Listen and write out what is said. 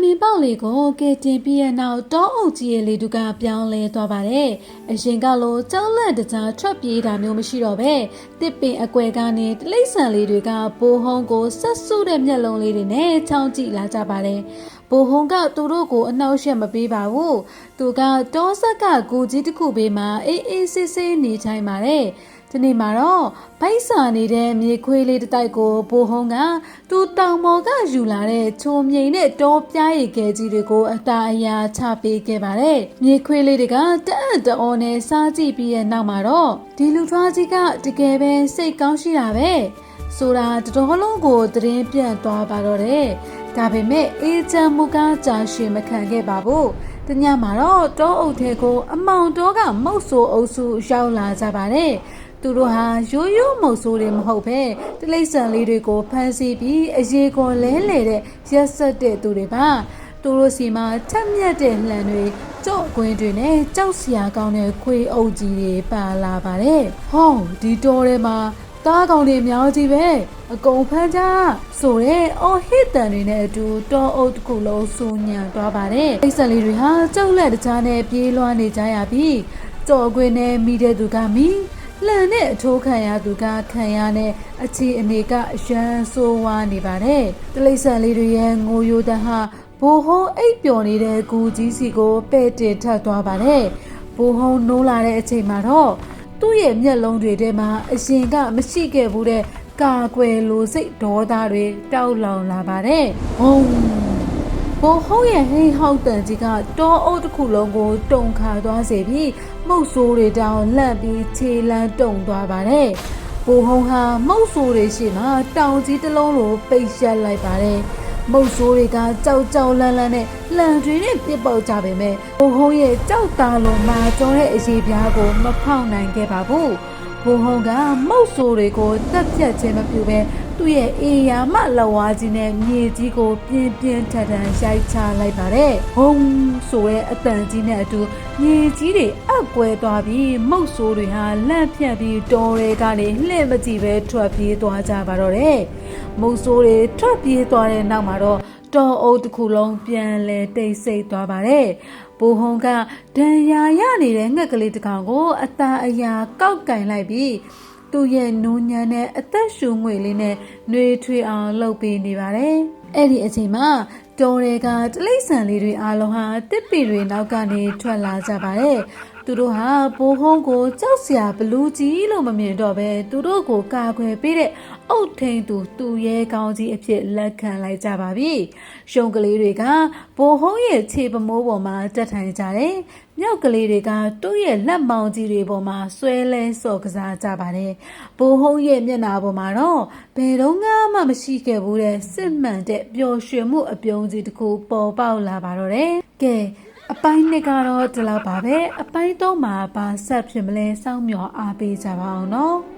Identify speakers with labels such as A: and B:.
A: မင်ပေါက်လေးကိုကဲတင်ပြီးရဲ့နောက်တောအုပ်ကြီးရဲ့လေတူကပြောင်းလဲသွားပါတယ်။အရင်ကလိုကြောက်လန့်တကြားထွက်ပြေးတာမျိုးမရှိတော့ပဲတစ်ပင်အကွယ်ကနေတိလိမ့်ဆန်လေးတွေကပိုဟုံးကိုဆက်ဆုတဲ့မျက်လုံးလေးတွေနဲ့ချောင်းကြည့်လာကြပါတယ်။ပိုဟုံးကသူတို့ကိုအနှောက်အယှက်မပေးပါဘူး။သူကတောဆက်ကကူကြီးတစ်ခုဘေးမှာအေးအေးဆေးဆေးနေထိုင်ပါတယ်။ဒီနေ့မှာတော့ဗိုက်စာနေတဲ့မြေခွေးလေးတစ်တိုက်ကိုပိုဟုံးကသူတောင်ပေါ်ကယူလာတဲ့ချိုမြိန်နဲ့တောပြားရည်ကဲကြီးတွေကိုအတာအယာချပေးခဲ့ပါတယ်။မြေခွေးလေးတွေကတအံ့တအောနဲ့စားကြည့်ပြီးရဲ့နောက်မှာတော့ဒီလူထွားကြီးကတကယ်ပဲစိတ်ကောင်းရှိတာပဲဆိုတာတတော်လုံးကိုသတင်းပြန့်သွားပါတော့တယ်။ဒါပေမဲ့အေးချမ်းမှုကကြာရှည်မခံခဲ့ပါဘူး။တညမှာတော့တောအုပ်ထဲကိုအမောင်တောကမုတ်ဆိုးအုပ်စုရောက်လာကြပါတယ်။သူတို့ဟာရိုးရိုးမုတ်ဆိုးတွေမဟုတ်ပဲတိလိမ့်ဆန်လေးတွေကိုဖမ်းဆီးပြီးအရေကိုလဲလှယ်တဲ့ရက်ဆက်တဲ့သူတွေပါသူတို့စီမှာချက်မြက်တဲ့လှန်တွေကြော့ကွင်းတွေနဲ့ကြောက်စရာကောင်းတဲ့ခွေးအုပ်ကြီးတွေပါလာပါတယ်ဟောဒီတော်ထဲမှာတားကောင်တွေအများကြီးပဲအကုန်ဖမ်းကြဆိုတဲ့အော်ဟစ်တန်တွေနဲ့အတူတောအုပ်တစ်ခုလုံးစူညံသွားပါတယ်တိလိမ့်ဆန်လေးတွေဟာကြောက်လက်တကြားနဲ့ပြေးလွှားနေကြရပြီးကြော့ကွင်းနဲ့မိတဲ့သူကမိလှန်နဲ့အထိုးခံရသူကခံရတဲ့အခြေအနေကအရန်ဆိုးဝါးနေပါတယ်။တိလိမ့်ဆန်လေးတွေရဲ့ငိုယိုတဟာဘိုးဟုံးအိပ်ပျော်နေတဲ့ကူကြီးစီကိုပဲ့တင်ထပ်သွားပါတယ်။ဘိုးဟုံးနိုးလာတဲ့အချိန်မှာတော့သူ့ရဲ့မျက်လုံးတွေထဲမှာအရင်ကမရှိခဲ့ဘူးတဲ့ကာကွယ်လိုစိတ်ဒေါသတွေတောက်လောင်လာပါတယ်။ဘုံဘိုးဟုံးရဲ့ဟိဟောက်တန်ကြီးကတောအုပ်တစ်ခုလုံးကိုတုန်ခါသွားစေပြီးမုတ်ဆိုးတွေတောင်လန့်ပြီးခြေလန်းတုံသွားပါတယ်။ဘိုးဟုံးဟာမုတ်ဆိုးတွေရှိမှတောင်ကြီးတစ်လုံးလိုပိတ်ရက်လိုက်ပါတယ်။မုတ်ဆိုးတွေကကြောက်ကြောက်လန့်လန့်နဲ့လှန်တွေနဲ့ပြစ်ပေါက်ကြပေမဲ့ဘိုးဟုံးရဲ့ကြောက်တာလုံးမှာကျော်တဲ့အရေးပြားကိုမဖောက်နိုင်ခဲ့ပါဘူး။ဘိုးဟုံးကမုတ်ဆိုးတွေကိုတက်ပြတ်ခြင်းမပြုဘဲသူ့ရဲ့အေယာမလဝါကြီးနဲ့မြေကြီးကိုပြင်းပြင်းထန်ထန်ရိုက်ချလိုက်ပါတယ်။ဘုံဆိုတဲ့အတန်ကြီးနဲ့အတူမြေကြီးတွေအပ်ကွဲသွားပြီးမုတ်ဆိုးတွေဟာလန့်ဖြတ်ပြီးတောတွေကနေလှည့်မကြည့်ပဲထွက်ပြေးသွားကြပါတော့တယ်။မုတ်ဆိုးတွေထွက်ပြေးသွားတဲ့နောက်မှာတော့တောအုပ်တစ်ခုလုံးပြန်လဲတိတ်ဆိတ်သွားပါတယ်။ဘိုးဟုံးကဒဏ်ရာရနေတဲ့ငှက်ကလေးတစ်ကောင်ကိုအตาအယာကောက်ကင်လိုက်ပြီးသူ့ရဲ့နူးညံ့တဲ့အသက်ရှူငွေလေးနဲ့နှွေးထွေးအောင်လှုပ်ပေးနေပါတယ်။အဲ့ဒီအချိန်မှာတောတွေကတိလိမ့်ဆန်လေးတွေအားလုံးဟာတစ်ပီတွေနောက်ကနေထွက်လာကြပါတယ်။သူတို့ဟာဘိုးဟုံးကိုကြောက်စရာဘလူးကြီးလို့မမြင်တော့ပဲသူတို့ကိုကာကွယ်ပေးတဲ့အုတ်ထိန်သူရဲကောင်းကြီးအဖြစ်လက်ခံလိုက်ကြပါပြီ။ရှုံကလေးတွေကဘိုးဟုံးရဲ့ခြေပမိုးပေါ်မှာတက်ထိုင်ကြတယ်။မြောက်ကလေးတွေကသူ့ရဲ့လက်မောင်းကြီးတွေပေါ်မှာဆွဲလဲစော့ကစားကြပါတယ်။ဘိုးဟုံးရဲ့မျက်နှာပေါ်မှာတော့ဘယ်တော့မှမရှိခဲ့ဘူးတဲ့စစ်မှန်တဲ့ပျော်ရွှင်မှုအပြုံးကြီးတစ်ခုပေါ်ပေါက်လာပါတော့တယ်။ကဲအပိုင်းနှစ်ကတော့ဒီလောက်ပါပဲအပိုင်းသုံးမှာဘာဆက်ဖြစ်မလဲစောင့်မျှော်အားပေးကြပါအောင်နော်။